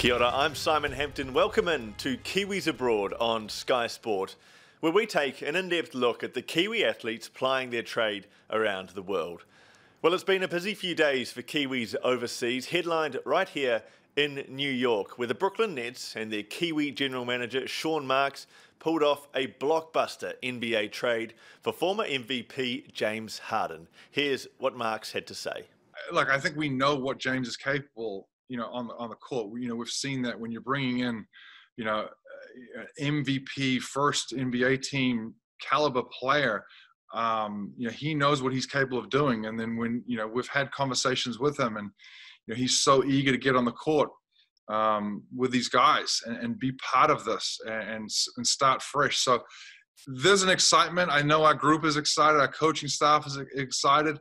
Kia ora, I'm Simon Hampton. Welcome in to Kiwis Abroad on Sky Sport, where we take an in-depth look at the Kiwi athletes plying their trade around the world. Well, it's been a busy few days for Kiwis overseas, headlined right here in New York, where the Brooklyn Nets and their Kiwi general manager Sean Marks pulled off a blockbuster NBA trade for former MVP James Harden. Here's what Marks had to say. Look, I think we know what James is capable, on the court. We've seen that when you're bringing in, MVP first NBA team caliber player, he knows what he's capable of doing. And then when, we've had conversations with him and, he's so eager to get on the court with these guys and be part of this and start fresh. So there's an excitement. I know our group is excited. Our coaching staff is excited.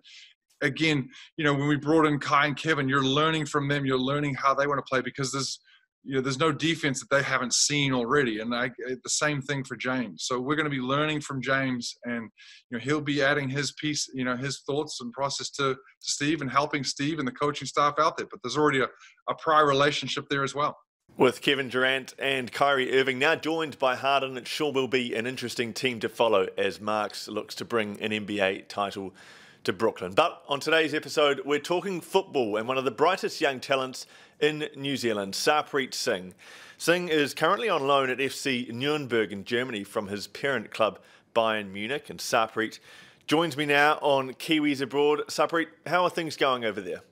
Again, when we brought in Kai and Kevin, you're learning from them. You're learning how they want to play because there's no defense that they haven't seen already. And the same thing for James. So we're going to be learning from James, and he'll be adding his piece, his thoughts and process to Steve and helping Steve and the coaching staff out there. But there's already a prior relationship there as well. With Kevin Durant and Kyrie Irving now joined by Harden, it sure will be an interesting team to follow as Marks looks to bring an NBA title to Brooklyn. But on today's episode, we're talking football and one of the brightest young talents in New Zealand, Sarpreet Singh. Singh is currently on loan at FC Nürnberg in Germany from his parent club, Bayern Munich, and Sarpreet joins me now on Kiwis Abroad. Sarpreet, how are things going over there?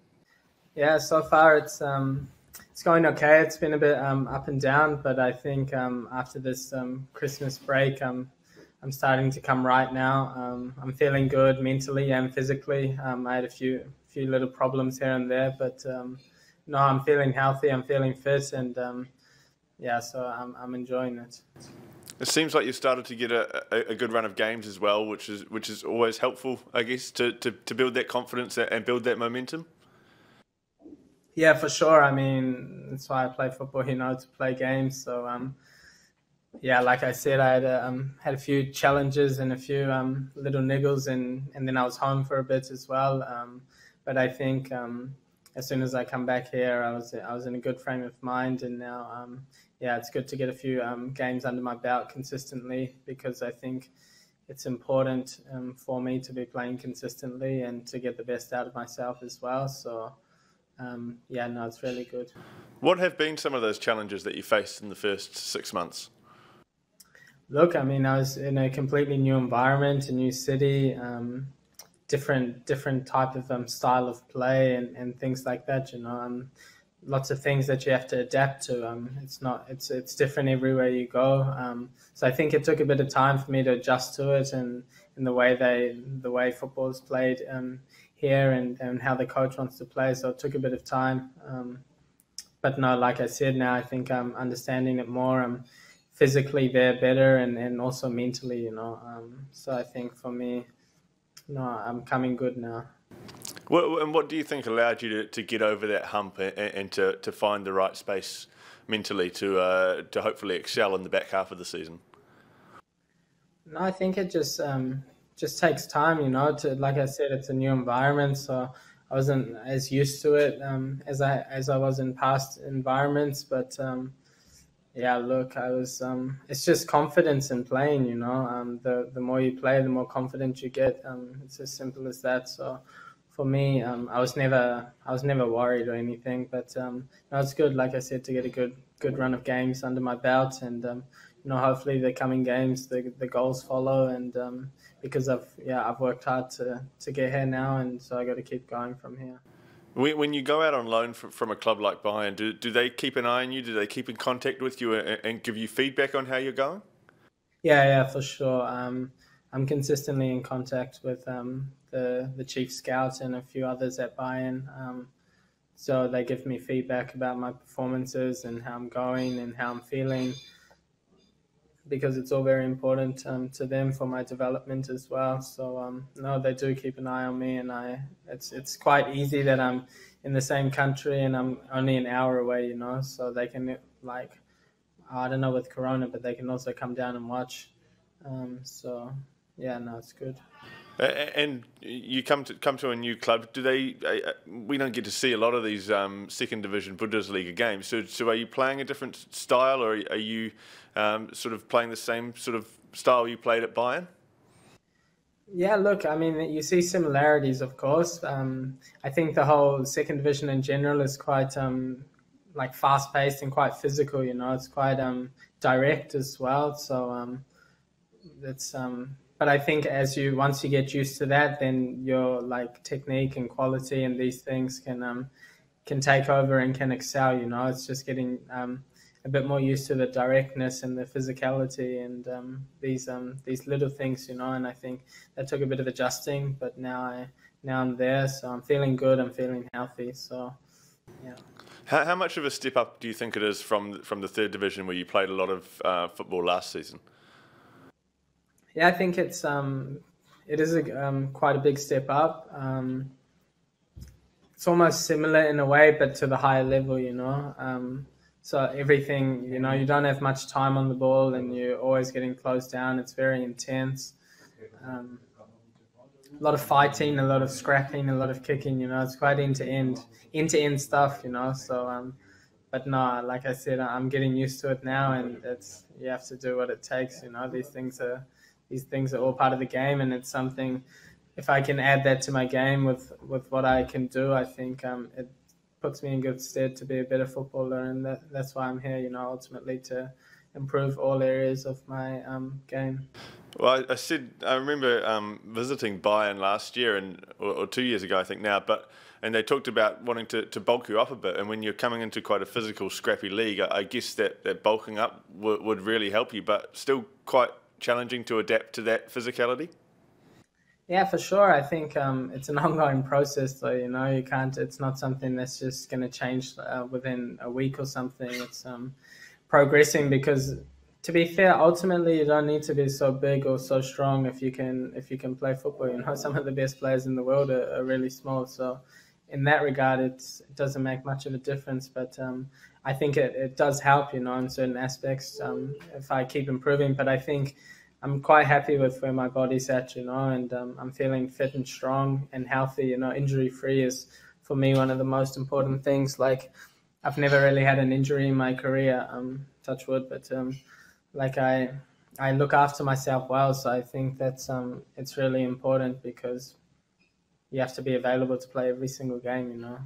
Yeah, so far it's going okay. It's been a bit up and down, but I think after this Christmas break, I'm starting to come right now. I'm feeling good mentally and physically. I had a few little problems here and there, but no, I'm feeling healthy. I'm feeling fit, and so I'm enjoying it. It seems like you've started to get a good run of games as well, which is always helpful, I guess, to build that confidence and build that momentum. Yeah, for sure. I mean, that's why I play football, to play games. So like I said, I had a few challenges and a few little niggles, and then I was home for a bit as well. But I think as soon as I come back here, I was in a good frame of mind, and now it's good to get a few games under my belt consistently, because I think it's important for me to be playing consistently and to get the best out of myself as well. So it's really good. What have been some of those challenges that you faced in the first 6 months? Look, I mean, I was in a completely new environment, a new city, different type of style of play and things like that. Lots of things that you have to adapt to. It's different everywhere you go. So I think it took a bit of time for me to adjust to it and the way football is played here and how the coach wants to play. So it took a bit of time. But no, like I said, now I think I'm understanding it more. Physically they're better and also mentally, so I think for me, I'm coming good now. And what do you think allowed you to get over that hump and to find the right space mentally to hopefully excel in the back half of the season? No, I think it just takes time, like I said, it's a new environment, so I wasn't as used to it as I was in past environments, but I was. It's just confidence in playing. The more you play, the more confident you get. It's as simple as that. So, for me, I was never worried or anything. But it's good, like I said, to get a good run of games under my belt, and hopefully the coming games, the goals follow. And because I've worked hard to get here now, and so I got to keep going from here. When you go out on loan from a club like Bayern, do they keep an eye on you? Do they keep in contact with you and give you feedback on how you're going? Yeah, for sure. I'm consistently in contact with the chief scout and a few others at Bayern. So they give me feedback about my performances and how I'm going and how I'm feeling, because it's all very important to them for my development as well. So no, they do keep an eye on me, and it's quite easy that I'm in the same country and I'm only an hour away, so they can, I don't know with Corona, but they can also come down and watch. It's good. And you come to a new club. Do they? We don't get to see a lot of these second division Bundesliga games. So are you playing a different style, or are you sort of playing the same sort of style you played at Bayern? Yeah, look, I mean, you see similarities, of course. I think the whole second division in general is quite like fast paced and quite physical. You know, it's quite direct as well. So it's but I think once you get used to that, then your like technique and quality and these things can take over and can excel. You know, it's just getting a bit more used to the directness and the physicality and these little things. You know, and I think that took a bit of adjusting, but now I'm there, so I'm feeling good. I'm feeling healthy. So yeah. How much of a step up do you think it is from the third division, where you played a lot of football last season? Yeah, I think it is quite a big step up. It's almost similar in a way, but to the higher level, you know. So everything, you know, you don't have much time on the ball, and you're always getting closed down. It's very intense. A lot of fighting, a lot of scrapping, a lot of kicking. You know, it's quite end to end stuff. You know, so but no, like I said, I'm getting used to it now, and you have to do what it takes. You know, these things are all part of the game, and it's something. If I can add that to my game with what I can do, I think it puts me in good stead to be a better footballer, and that's why I'm here. You know, ultimately to improve all areas of my game. Well, I remember visiting Bayern last year or 2 years ago, I think now, and they talked about wanting to bulk you up a bit. And when you're coming into quite a physical, scrappy league, I guess that bulking up would really help you, but still quite challenging to adapt to that physicality. Yeah, for sure. I think it's an ongoing process, though. You know, it's not something that's just going to change within a week or something. It's progressing, because, to be fair, ultimately you don't need to be so big or so strong if you can play football. You know, some of the best players in the world are really small. So in that regard, it doesn't make much of a difference. But I think it does help, you know, in certain aspects if I keep improving. But I think I'm quite happy with where my body's at, you know, and I'm feeling fit and strong and healthy. You know, injury-free is, for me, one of the most important things. Like, I've never really had an injury in my career, touch wood, but like I look after myself well. So I think that's it's really important, because you have to be available to play every single game, you know.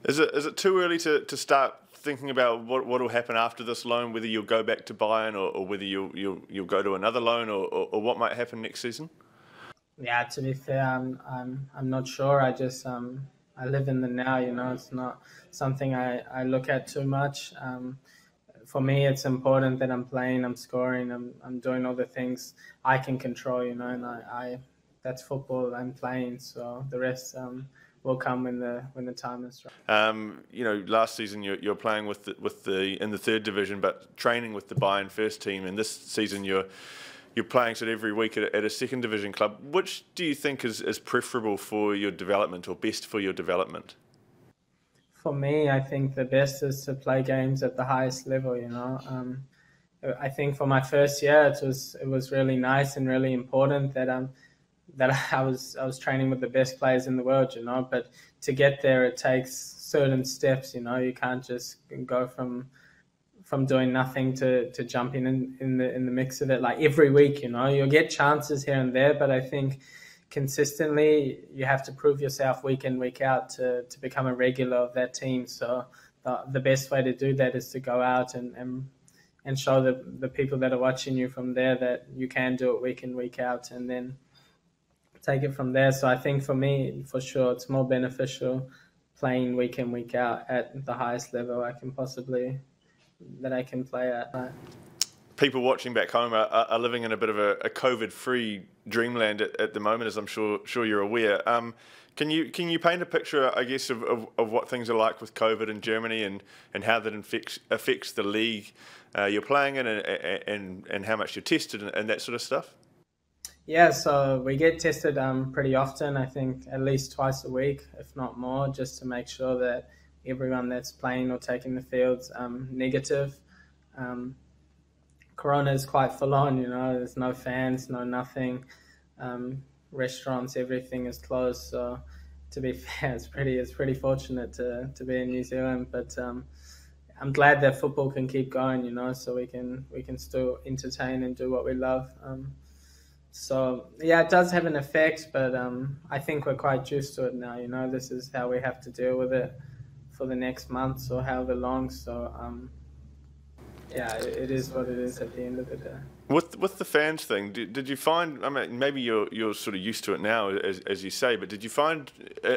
Is it too early to start thinking about what will happen after this loan, whether you'll go back to Bayern or whether you'll go to another loan, or what might happen next season? Yeah, to be fair, I'm not sure. I just I live in the now, you know. It's not something I look at too much. For me, it's important that I'm playing, I'm scoring, I'm doing all the things I can control, you know, and that's football. I'm playing, so the rest will come when the time is right. You know, last season you're playing in the third division, but training with the Bayern first team, and this season you're playing sort of every week at a second division club. Which do you think is preferable for your development, or best for your development? For me, I think the best is to play games at the highest level. You know, I think for my first year, it was really nice and really important that I was training with the best players in the world. You know, but to get there, it takes certain steps. You know, you can't just go from doing nothing to jumping in the mix of it. Like every week, you know, you'll get chances here and there, but I think consistently you have to prove yourself week in, week out to become a regular of that team. So the best way to do that is to go out and show the people that are watching you from there that you can do it week in, week out, and then take it from there. So I think for me, for sure, it's more beneficial playing week in, week out at the highest level I can play at. People watching back home are living in a bit of a COVID-free dreamland at the moment, as I'm sure you're aware. Can you paint a picture, I guess, of what things are like with COVID in Germany, and how that affects the league you're playing in, and how much you're tested and that sort of stuff? Yeah, so we get tested pretty often. I think at least twice a week, if not more, just to make sure that everyone that's playing or taking the field's negative. Corona is quite full on, you know. There's no fans, no nothing. restaurants, everything is closed. So to be fair, it's pretty fortunate to be in New Zealand. But I'm glad that football can keep going, so we can still entertain and do what we love. So yeah, it does have an effect, but I think we're quite used to it now. This is how we have to deal with it for the next months or however long. So yeah, it is what it is at the end of the day. With the fans thing, did you find? I mean, maybe you're sort of used to it now, as you say, but did you find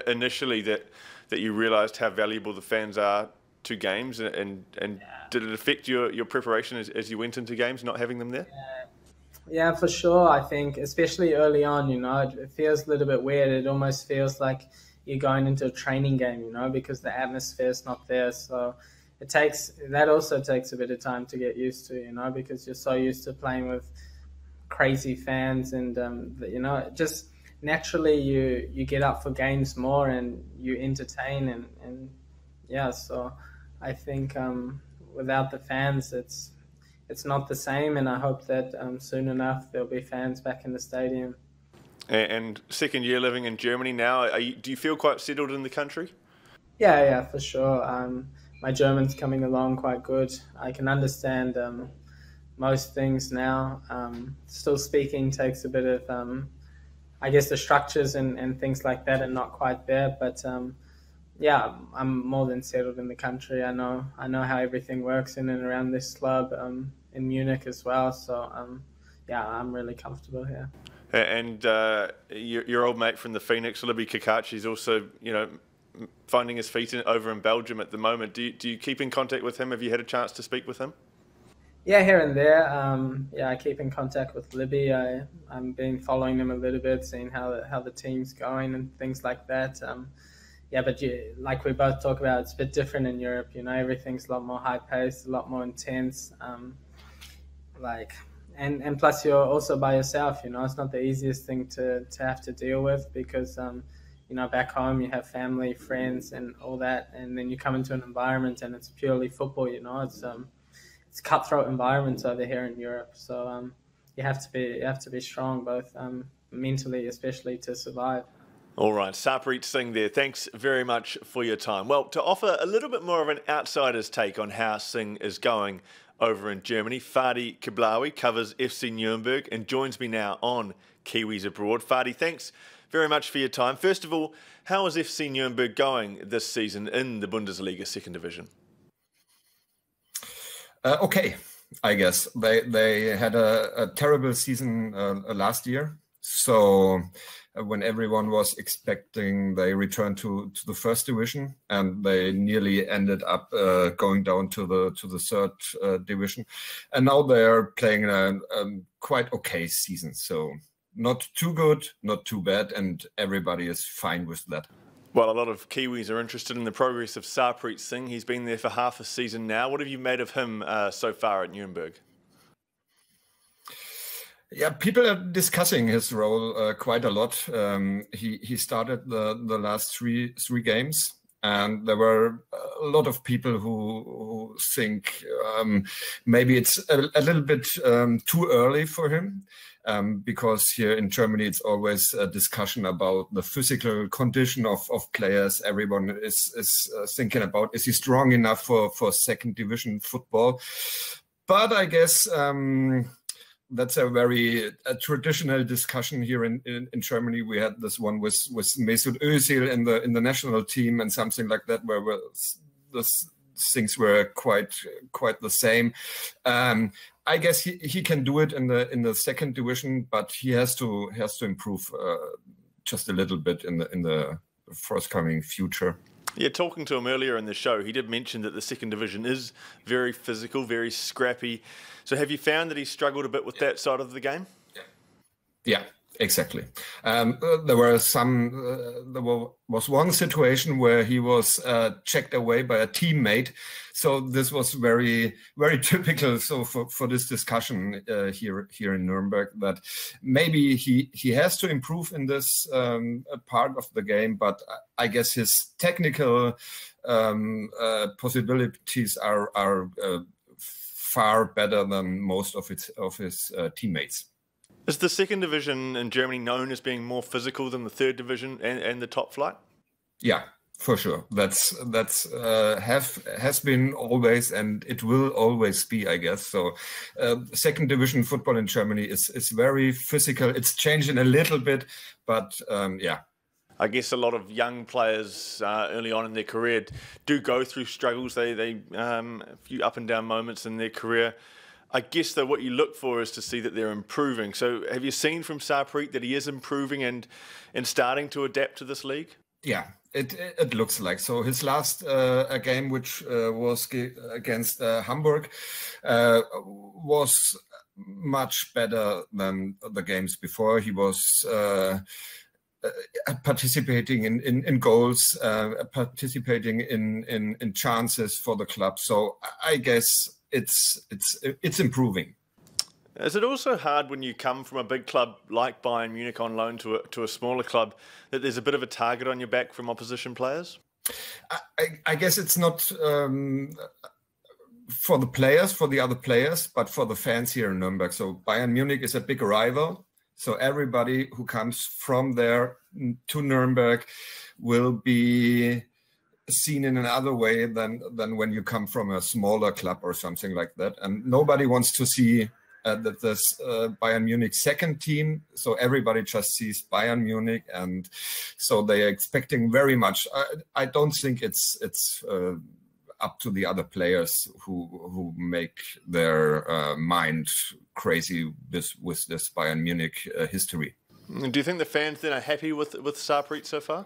initially that you realised how valuable the fans are to games, and did it affect your preparation as you went into games, not having them there? Yeah, for sure. I think, especially early on, it feels a little bit weird. It almost feels like you're going into a training game, because the atmosphere is not there. So that also takes a bit of time to get used to, because you're so used to playing with crazy fans, and just naturally you get up for games more and you entertain and yeah. So I think without the fans, it's not the same, and I hope that soon enough there'll be fans back in the stadium. And second year living in Germany now, do you feel quite settled in the country? Yeah, for sure. My German's coming along quite good. I can understand most things now. Still speaking takes a bit of, I guess the structures and things like that are not quite there, but yeah, I'm more than settled in the country. I know how everything works in and around this club in Munich as well. So yeah, I'm really comfortable here. And your old mate from the Phoenix, Libby Kakachi's also, finding his feet over in Belgium at the moment. Do you keep in contact with him? Have you had a chance to speak with him? Yeah, here and there. Yeah, I keep in contact with Libby. I've been following him a little bit, seeing how the team's going and things like that. Yeah, but like we both talk about, it's a bit different in Europe. Everything's a lot more high-paced, a lot more intense. And plus you're also by yourself. It's not the easiest thing to have to deal with because, back home you have family, friends, and all that, and then you come into an environment and it's purely football. It's cutthroat environments over here in Europe. So you have to be strong, both mentally, especially to survive. All right, Sarpreet Singh there. Thanks very much for your time. Well, to offer a little bit more of an outsider's take on how Singh is going over in Germany, Fadi Kiblawi covers FC Nürnberg and joins me now on Kiwis Abroad. Fadi, thanks very much for your time. First of all, how is FC Nürnberg going this season in the Bundesliga second division? Okay, I guess. They had a terrible season last year. So when everyone was expecting they returned to the first division, and they nearly ended up going down to the third division, and now they are playing a quite okay season. So not too good, not too bad, and everybody is fine with that. Well, a lot of Kiwis are interested in the progress of Sarpreet Singh. He's been there for half a season now. What have you made of him so far at Nürnberg? Yeah, people are discussing his role quite a lot. He started the last three games, and there were a lot of people who think maybe it's a little bit too early for him, because here in Germany it's always a discussion about the physical condition of players. Everyone is thinking about, is he strong enough for second division football? But I guess that's a very traditional discussion here in Germany. We had this one with Mesut Özil in the national team and something like that, where the things were quite the same. I guess he can do it in the second division, but he has to improve just a little bit in the forthcoming future. Yeah, talking to him earlier in the show, he did mention that the second division is very physical, very scrappy. So have you found that he's struggled a bit with that side of the game? Yeah, exactly. There was one situation where he was checked away by a teammate. So this was very, very typical. So for this discussion here in Nuremberg, that maybe he has to improve in this part of the game, but I guess his technical possibilities are far better than most of his teammates. Is the second division in Germany known as being more physical than the third division and the top flight? Yeah, for sure. That's has been always, and it will always be, I guess. So, second division football in Germany is very physical. It's changing a little bit, but yeah. I guess a lot of young players early on in their career do go through struggles. They a few up and down moments in their career. I guess, though, what you look for is to see that they're improving. So have you seen from Sarpreet that he is improving and starting to adapt to this league? Yeah, it looks like so. His last game, which was against Hamburg, was much better than the games before. He was participating in goals, participating in chances for the club. So I guess it's improving. Is it also hard when you come from a big club like Bayern Munich on loan to a smaller club that there's a bit of a target on your back from opposition players? I guess it's not for the players, for the other players, but for the fans here in Nürnberg. So Bayern Munich is a big rival. So everybody who comes from there to Nürnberg will be seen in another way than when you come from a smaller club or something like that. And nobody wants to see that this Bayern Munich second team. So everybody just sees Bayern Munich, and so they are expecting very much. I don't think it's up to the other players who make their mind crazy with this Bayern Munich history. Do you think the fans then are happy with Sarpreet so far?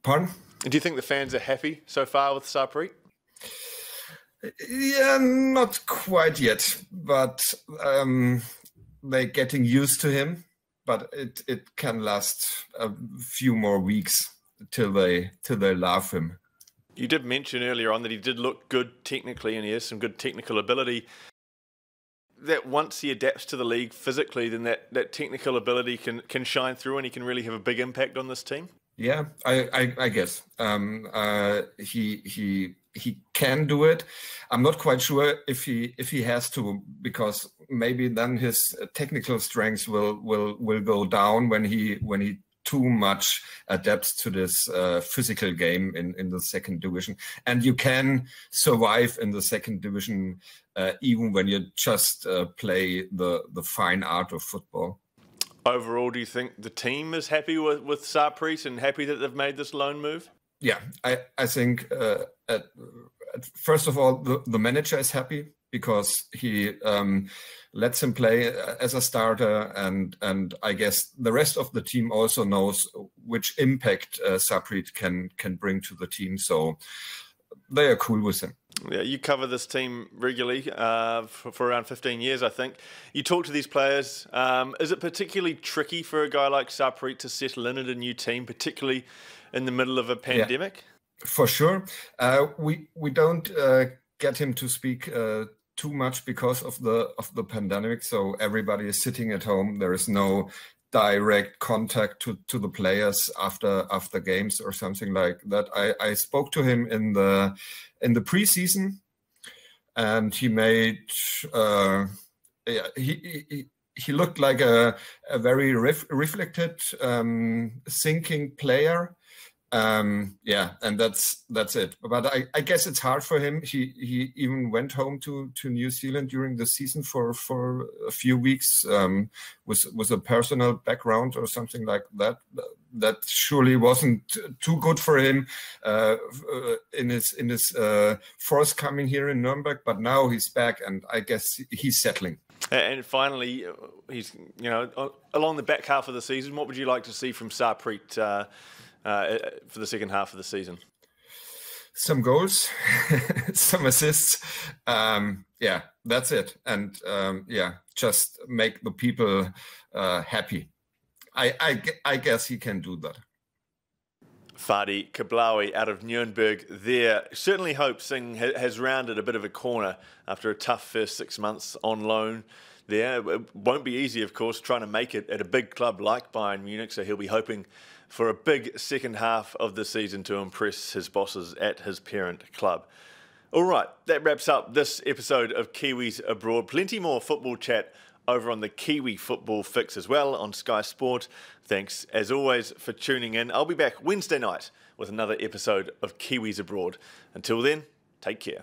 Pardon? Do you think the fans are happy so far with Sarpreet? Yeah, not quite yet, but they're getting used to him. But it can last a few more weeks till they love him. You did mention earlier on that he did look good technically, and he has some good technical ability. That once he adapts to the league physically, then that technical ability can shine through, and he can really have a big impact on this team. Yeah, I guess he can do it. I'm not quite sure if he has to, because maybe then his technical strengths will go down when he too much adapts to this physical game in the second division. And you can survive in the second division even when you just play the fine art of football. Overall, do you think the team is happy with Sarpreet and happy that they've made this loan move? Yeah, I think first of all, the manager is happy because he lets him play as a starter, and I guess the rest of the team also knows which impact Sarpreet can bring to the team. So they are cool with him. Yeah, you cover this team regularly for around 15 years, I think. You talk to these players. Is it particularly tricky for a guy like Sarpreet to settle in at a new team, particularly in the middle of a pandemic? Yeah, for sure. We don't get him to speak too much because of the pandemic. So everybody is sitting at home. There is no direct contact to the players after games or something like that. I spoke to him in the preseason, and he made he looked like a very reflected, thinking player. Yeah, and that's it. But I guess it's hard for him. He even went home to New Zealand during the season for a few weeks with a personal background or something like that. That surely wasn't too good for him in his first coming here in Nürnberg. But now he's back, and I guess he's settling. And finally, he's along the back half of the season. What would you like to see from Sarpreet for the second half of the season? Some goals, some assists. Yeah, that's it. And yeah, just make the people happy. I guess he can do that. Fadi Kablawi out of Nürnberg there. Certainly hope Singh has rounded a bit of a corner after a tough first 6 months on loan there. It won't be easy, of course, trying to make it at a big club like Bayern Munich, so he'll be hoping for a big second half of the season to impress his bosses at his parent club. All right, that wraps up this episode of Kiwis Abroad. Plenty more football chat over on the Kiwi Football Fix as well on Sky Sport. Thanks, as always, for tuning in. I'll be back Wednesday night with another episode of Kiwis Abroad. Until then, take care.